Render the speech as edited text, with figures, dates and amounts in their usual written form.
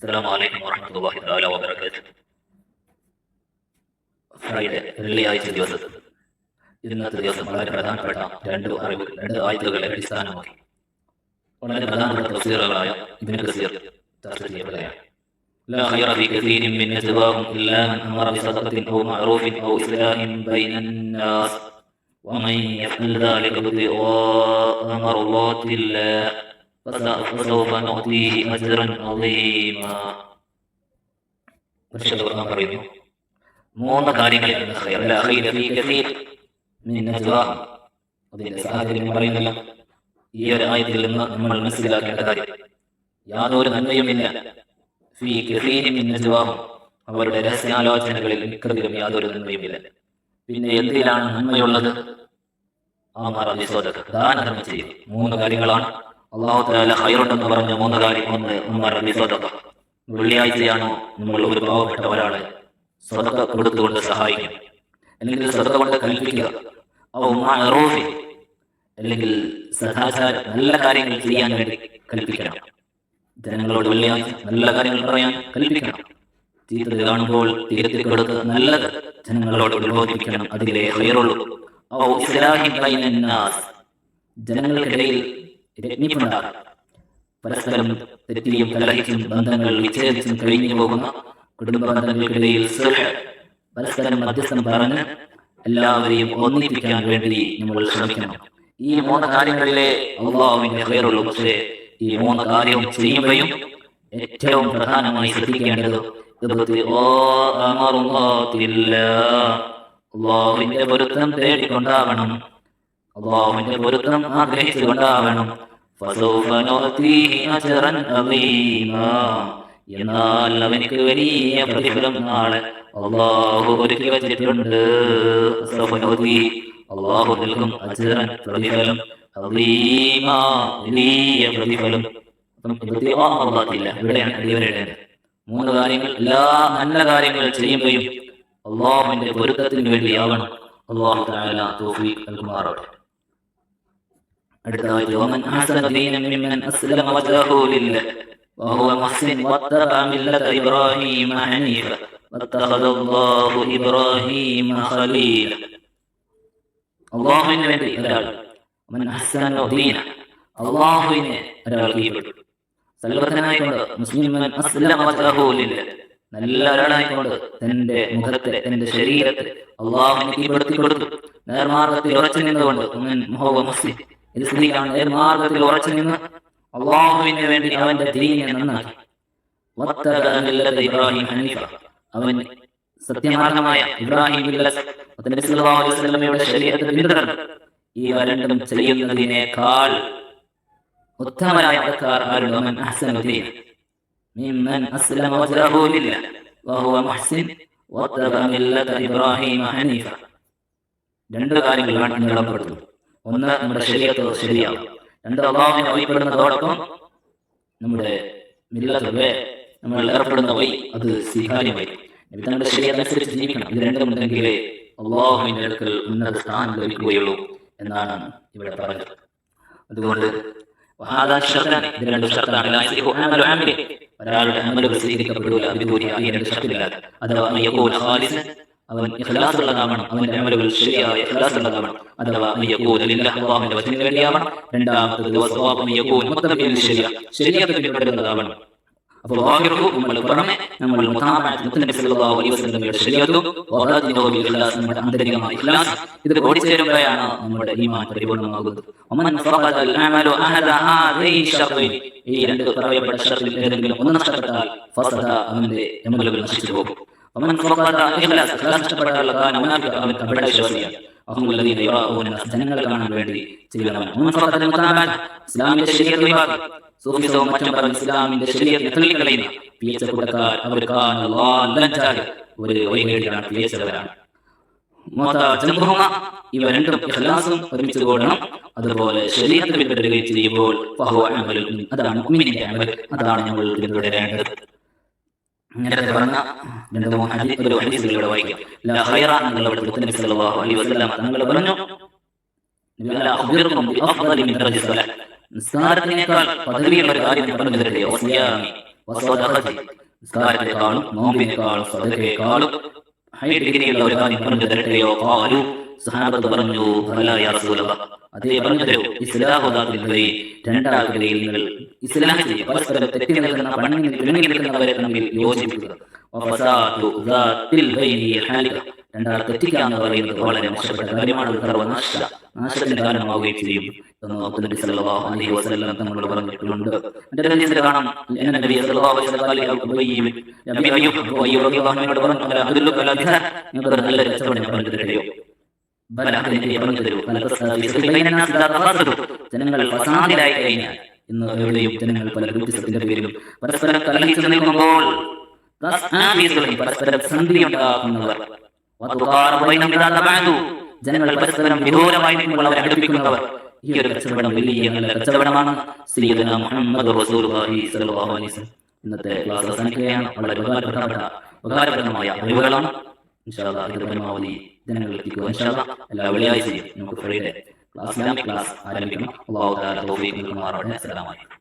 السلام عليكم ورحمة الله تعالى وبركاته. Friday വെള്ളിയാഴ്ച ദിവസത്തിൽ ഇന്നത്തെ ദിവസം വളരെ പ്രധാനപ്പെട്ട രണ്ട് ആയത്തുകളെ അടിസ്ഥാനമാക്കി വളരെ പ്രധാനപ്പെട്ട തഫ്സീറുകളായ ഇബ്നു കസീർ ചർച്ച ചെയ്യപ്പെടുകയാണ്. لا خير في كثير من نجواهم إلا من أمر بصدقة أو معروف أو إصلاح بين الناس ومن يفعل ذلك ابتغاء مرضات الله فسوف نؤتيه أجرا عظيما. പരിശുദ്ധ ഖുർആൻ പറയുന്നു, മൂന്ന് കാര്യങ്ങളിലാണ് ഖൈർ. ലാ ഖൈറ ഫീ കസീർ മിൻ നജ്വാഹും. അതിന്റെ സാഹചര്യം പറയുന്നില്ല. ഈ ഒരു ആയത്തിൽ നിന്ന് നമ്മൾ മനസ്സിലാക്കേണ്ട കാര്യം, യാതൊരു നന്മയുമില്ല ഫീ കസീർ മിൻ നജ്വാഹും, അവരുടെ രഹസ്യാലോചനകളിൽ മിക്കതിലും യാതൊരു നന്മയുമില്ല. പിന്നെ എന്തിലാണ് നന്മയുള്ളത്? അമറ ബിസ്സദഖ, ദാനധർമ്മം ചെയ്യും. മൂന്ന് കാര്യങ്ങളാണ് അല്ലാഹു തആല ഖൈറുണ്ടെന്ന് പറഞ്ഞ മൂന്ന് കാര്യം. ഒന്ന്, അമറ ബിസ്സദഖ. വെള്ളിയാഴ്ചയാണോ നമ്മൾ ഒരു പാവപ്പെട്ട ഒരാളെ സദഖ കൊടുത്തുകൊണ്ട് സഹായിക്കും, അല്ലെങ്കിൽ സദഖ കൊണ്ട് കൽപ്പിക്കുക, ഔ മഅറൂഫ്, അല്ലെങ്കിൽ സദാചാരം നല്ല കാര്യങ്ങൾ ചെയ്യാൻ വേണ്ടി കൽപ്പിക്കണം. ജനങ്ങളോട് വെള്ളിയാഴ്ച നല്ല കാര്യങ്ങൾ പറയാൻ കൽപ്പിക്കണം. ചീത്തത് കാണുമ്പോൾ തിരുത്തി കൊടുത്ത് നല്ലത് ജനങ്ങളോട് ഉത്ബോധിപ്പിക്കണം. അതിലെ ഖൈറുള്ളൂ. ഔ ഇസ്ലാഹി ബൈനൻ നാസ്, ജനങ്ങൾക്കിടയിൽ രജ്ഞിപ്പുണ്ടാകും. പരസ്പരം തെറ്റിയും കലഹിച്ചും ബന്ധങ്ങൾ വിച്ഛേദിച്ചും കഴിഞ്ഞു പോകുന്ന കുടുംബ ബന്ധങ്ങൾക്കിടയിൽ സുൽഹ്, പരസ്പരം മധ്യസ്ഥം പറഞ്ഞ് എല്ലാവരെയും ഒന്നിപ്പിക്കാൻ വേണ്ടി നമ്മൾ ശ്രമിക്കണം. ഈ മൂന്ന് കാര്യങ്ങളിലെ അല്ലാഹുവിന്റെ ഖൈറുള്ളൂ. പക്ഷേ ഈ മൂന്ന് കാര്യവും ചെയ്യുമ്പോഴും ഏറ്റവും പ്രധാനമായി ശ്രദ്ധിക്കേണ്ടത് അല്ലാഹുവിന്റെ പൊരുത്തം തേടിക്കൊണ്ടാവണം, അല്ലാഹുവിന്റെ പൊരുത്തം ആഗ്രഹിച്ചുകൊണ്ടാവണം. ഫസൗഫ നുഅ്തീഹി അജ്റൻ അളീമാ, എന്നാൽ അവനിക്ക് വലിയ പ്രതിഫലം നാളെ അല്ലാഹു ഒരുക്കി വച്ചിട്ടുണ്ട്. അല്ലാഹു നൽകും അജ്റൻ, പ്രതിഫലം, അളീമാ, വലിയ പ്രതിഫലം. ഇവിടെയാണ് അടിവരേണ്ടത്. മൂന്ന് കാര്യങ്ങൾ, എല്ലാ നല്ല കാര്യങ്ങൾ ചെയ്യുമ്പോഴും അല്ലാഹുവിന്റെ പൊരുത്തത്തിന് വേണ്ടിയാവണം. അല്ലാഹു തആല തൗഫീഖ് നൽകുമാറാവട്ടെ. അടുത്തതായി, വമൻ അഹ്സന ദീനൻ മിമ്മൻ അസ്ലമ വജ്ഹഹു ലില്ലാഹി വഹുവ മുഹ്സിൻ വത്തബഅ മില്ലത ഇബ്രാഹീമ ഹനീഫ വത്തഖദല്ലാഹു ഇബ്രാഹീമ ഖലീല. അല്ലാഹുവിന് വേണ്ടി ഒരാൾ, വമൻ അഹ്സന ദീന, അല്ലാഹുവിനെ ഒരാൾ കീഴ്പ്പെട്ടു, സൽവത്തനായിക്കൊണ്ട്, മുസ്ലിമൻ അസ്ലമ വജ്ഹഹു ലില്ലാഹി, നല്ല ഒരാളായിക്കൊണ്ട് തന്റെ മുഖത്തെ, തന്റെ ശരീരത്തെ അല്ലാഹുവിനെ കീഴ്പ്പെടുത്തി കൊടുത്തു, നേർമാർഗത്തിൽ ഉറച്ചു നിന്നുകൊണ്ട്, വഹുവ മുഹ്സിൻ, ഇത് സ്ത്രീയാണ്, നേർമാർഗത്തിൽ ഉറച്ചു നിന്ന് അല്ലാഹുവിന് വേണ്ടി അവന്റെ ദീനിനെ നന്നാക്കി. വത്തബഅ മില്ലത ഇബ്രാഹീം ഹനീഫ, അവൻ സത്യമാർഗമായ ഇബ്രാഹിം മില്ലത്ത്, നബി സല്ലല്ലാഹു അലൈഹി വസല്ലമയുടെ ശരീഅത്ത് പിന്തുടർന്നു. ഈ രണ്ടും ചെയ്യുന്നതിനേക്കാൾ ഉത്തമരായ ആൾക്കാർ ആരുണ്ട്? വമൻ അഹ്സന ദീന മിമ്മൻ അസ്ലമ വജ്ഹഹു ലില്ലാഹി വഹുവ മുഹ്സിൻ വത്തബഅ മില്ലത ഇബ്രാഹീം ഹനീഫ. രണ്ട് കാര്യങ്ങളാണ് നിങ്ങൾ ഉൾപ്പെടുത്തുന്നത്. ഒന്ന്, നമ്മുടെ ശരീഅത്ത് ശരിയാവും. രണ്ട്, അല്ലാഹുവിനെ വഴിപ്പെടുന്നതോടൊപ്പം നമ്മുടെ മില്ലത്ത് വേ, നമ്മൾ ഏർപ്പെടുന്ന വഴി അത് സ്വീകാര്യമായി നമ്മുടെ ശരീഅത്ത് അനുസരിച്ച് ജീവിക്കണം. ഇത് രണ്ടും ഉണ്ടെങ്കിലേ അല്ലാഹുവിന്റെ അടുക്കൽ ഉന്നത സ്ഥാനം ലഭിക്കുകയുള്ളൂ എന്നാണ് ഇവിടെ പറഞ്ഞത്. അതുകൊണ്ട് ഇത് രണ്ട് ഷർത്താണ്. ഒരാളുടെ അമലുകൾ സ്വീകരിക്കപ്പെടില്ല വിദൂരി ഈ രണ്ട് ഷർത്തില്ലാതെ. അഥവാ അവൻ ഇഖ്ലാസുള്ളതാവണം, അവന്റെ അമലുകൾ ശരിയായ ഇഖ്ലാസുള്ളതാവണം. അഥവാ അല്ലാഹുവിന്റെ വചനത്തിന് വേണ്ടിയാവണം. രണ്ടാമത്തത് ശരിയാത്ത് പിന്തുടരുന്നതാവണം. അപ്പോൾ നമ്മൾ പുറമെ നമ്മൾ നബി സല്ലല്ലാഹു അലൈഹി വസല്ലമയുടെ ശരീഅത്തും നമ്മുടെ ആന്തരികമായ ഇഖ്ലാസ് ഇത് കൂടിച്ചേരുമ്പോഴാണ് നമ്മുടെ ഈമാൻ പരിപൂർണ്ണമാകുന്നത്. ഈ രണ്ട് പറയപ്പെട്ട ഷർത്തിൽ ഏതെങ്കിലും ഒന്ന് നഷ്ടപ്പെട്ടാൽ ഫസദ, അവന്റെ അമലുകൾ നശിച്ചു പോകും. ജനങ്ങൾ കാണാൻ വേണ്ടി ചെയ്യുന്നവൻ. ഇസ്ലാമിന്റെ ശരീഅത്ത് വിഭാഗം സൂഫിസവും മറ്റും പറഞ്ഞ് ഇസ്ലാമിന്റെ ശരീഅത്തിനെ തള്ളിക്കളയുന്ന പിയച്ച കൂട്ടക്കാർ, ഒരു വഴികേടിലാണ്, പിയച്ചവരാണ്. ഇവ രണ്ടും ഇഖ്ലാസും ഒരുമിച്ച് കൂടണം. അതുപോലെ ശരീഅത്ത് പിന്തുടരുകയും ചെയ്യുമ്പോൾ അതാണ് മുഅ്മിനിന്റെ അമൽ, അതാണ് നമ്മൾ പിന്തുടരേണ്ടത്. നേരത്തെ പറഞ്ഞ രണ്ട് മൂന്ന് ഹദീസുകളിലൂടെ വായിക്കാം. ലാ ഖൈറ എന്നുള്ളവിടെ നബി സല്ലല്ലാഹു അലൈഹി വസല്ലം തങ്ങൾ പറഞ്ഞു, നിസ്കാരത്തിനേക്കാൾ പദവിയുള്ള ഒരു കാര്യം പറഞ്ഞു തരട്ടെയോ? വസ്വദഖതി നിസ്കാരത്തെക്കാളും നോമ്പിനേക്കാളും സദഖയേക്കാളും ഹൈ ഡിഗ്രിയുള്ള ഒരു കാര്യം പറഞ്ഞു തരട്ടെയോ? ഖാലു സഹാബത്ത് പറഞ്ഞു ബലാ യാ റസൂലല്ലാഹ്, അതേ പറഞ്ഞു തരൂ. ഇസ്ലാഹു ദാത്തിൽ ബൈൻ, രണ്ടാൾക്കിടയിൽ നിങ്ങൾ ഇസ്ലാം ചെയ്യുക, പരസ്പരം തെറ്റി നിൽക്കുന്ന പിണങ്ങി നിൽക്കുന്നവരെ തമ്മിൽ യോജിപ്പിക്കുക. വഫസാദു ദാത്തിൽ ബൈനി ഹാലിക, രണ്ടാൾ തെറ്റിക്കുക എന്ന് പറയുന്നത് വളരെ മോശപ്പെട്ട കാര്യമാണ്, നാശത്തിന് കാരണമാവുകയും ചെയ്യും എന്ന് നബി സല്ലല്ലാഹു അലൈഹി വസല്ലം തങ്ങളോട് പറഞ്ഞിട്ടുണ്ട്. മറ്റൊരു ഹദീസിൽ കാണാം, നബി സല്ലല്ലാഹു അലൈഹി വസല്ലം നബി അയ്യൂബ് റളിയല്ലാഹു അൻഹു പറഞ്ഞു, അബ്ദുല്ലാഹ് അൽ അദ്ഹാർ, നിങ്ങൾ നല്ല കച്ചവടം പറഞ്ഞു തരുകയോ? ജനങ്ങൾ ഫസാദിലായി കഴിഞ്ഞാൽ, ഇന്ന് എവിടെയും ജനങ്ങൾ പല ഗ്രൂപ്പിസത്തിന്റെ പേരിലും പരസ്പരം കലഹിച്ചു നിൽക്കുമ്പോൾ പരസ്പരം സന്ധി ഉണ്ടാക്കുന്നവർ, ജനങ്ങൾ പരസ്പരം വിദൂരമായി അവരെ അടുപ്പിക്കുന്നവർ, ഈ ഒരു കച്ചവടം വലിയ നല്ല കച്ചവടമാണ്. സയ്യിദുനാ മുഹമ്മദ് റസൂലുള്ളാഹി സ്വല്ലല്ലാഹു അലൈഹി വസല്ലം. ഇന്നത്തെ ക്ലാസ് അവസാനിക്കുകയാണ്. വളരെ ഉപകാരപ്രദമായ അറിവുകളാണ്. ഇൻഷാ അല്ലാഹ് ഇത് പരമാവധി ജനങ്ങളിൽ എത്തിക്കുക. ഇൻഷാ അല്ലാഹ് എല്ലാ വെള്ളിയാഴ്ചയും നമുക്ക് ഫ്രൈഡേ ക്ലാസ് ആരംഭിക്കണം. അല്ലാഹു തആല തൗഫീഖ് നൽകുമാറാവട്ടെ. അസ്സലാമു അലൈക്കും.